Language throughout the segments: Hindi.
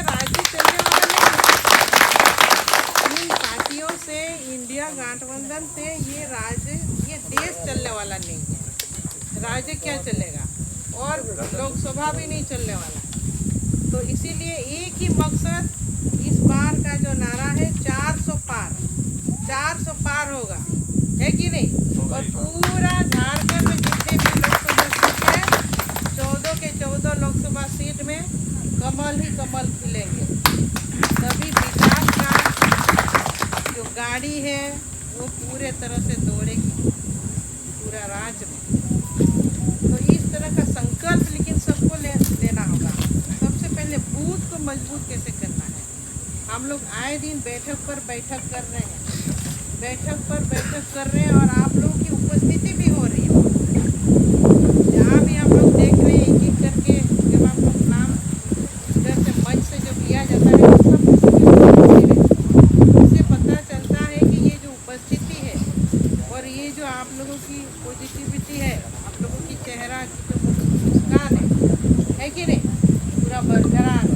राज्य चलने वाला नहीं। इन पार्टियों से, इंडिया गठबंधन से ये राज्य, ये देश चलने वाला नहीं है। राज्य क्या चलेगा, और लोकसभा भी नहीं चलने वाला। तो इसीलिए एक ही मकसद इस बार का जो नारा है 400 पार, 400 पार होगा, है कि नहीं। और पूरा झारखंड में जितने भी लोकसभा सीट है, 14 के 14 लोकसभा सीट में कमल ही कमल खिलेंगे। तभी विकास का जो गाड़ी है वो पूरे तरह से दौड़ेगी पूरा राज्य में। तो इस तरह का संकल्प लेकिन सबको लेना होगा। सबसे पहले बूथ को मजबूत कैसे करना है। हम लोग आए दिन बैठक पर बैठक कर रहे हैं, बैठक पर बैठक कर रहे हैं, और आप लोगों की उपस्थिति भी हो रही है। जहाँ भी हम लोग देख रहे हैं, एक एक करके जब आप लोग नाम इधर से मंच से जब लिया जाता है तो सब इससे पता चलता है कि ये जो उपस्थिति है और ये जो आप लोगों की पॉजिटिविटी है, आप लोगों की चेहरा की जो मुस्कान है कि नहीं, पूरा बरकरार है।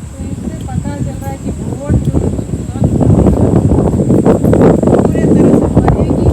तो इससे पता चल रहा है कि वोट जो पूरे तरह से बढ़ेगी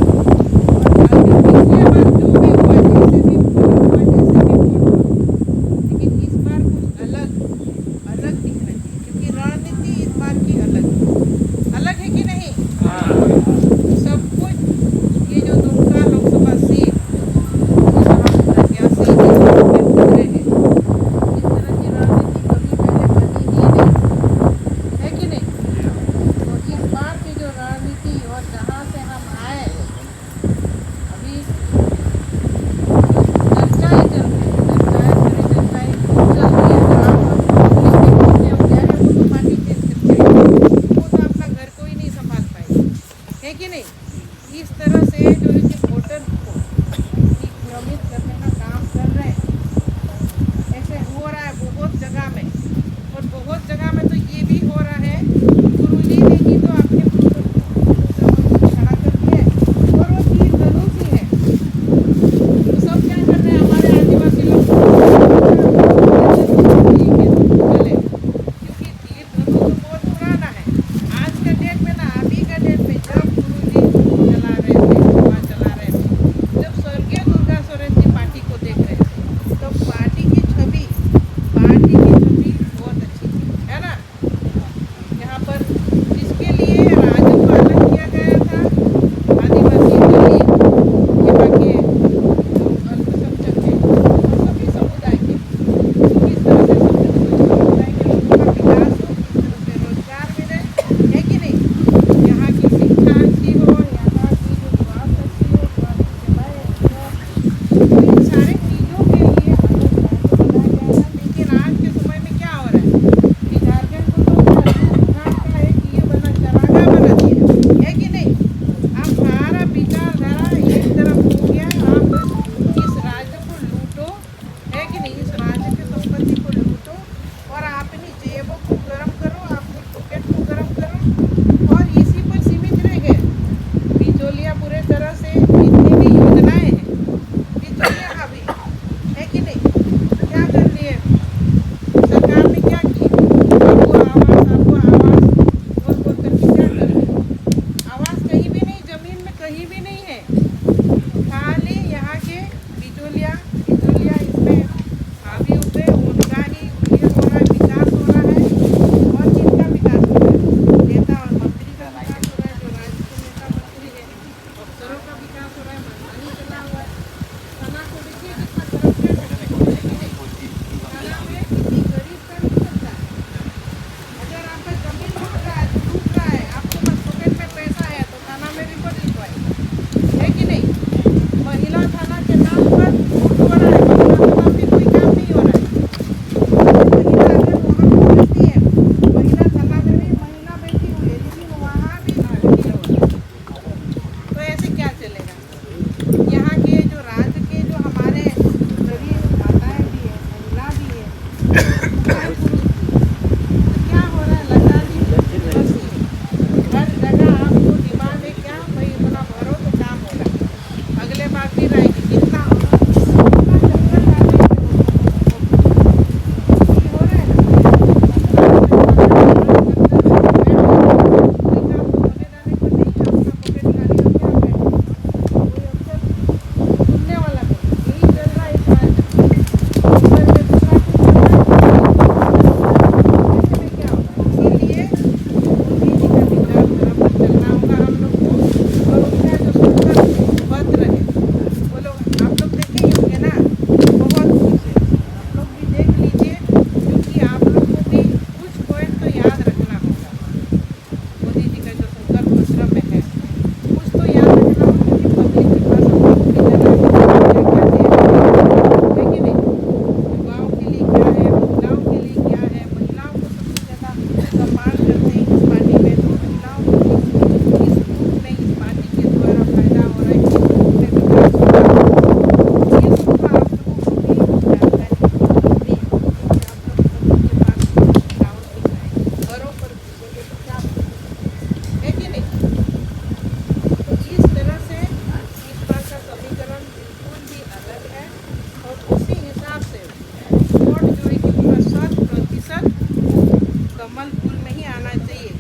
कमल फूल में ही आना चाहिए।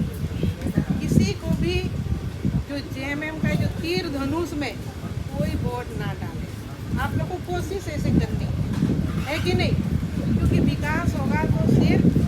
किसी को भी जो जेएमएम का जो तीर धनुष में कोई वोट ना डाले। आप लोग को कोशिश ऐसे करनी है कि नहीं? क्योंकि विकास होगा तो सिर्फ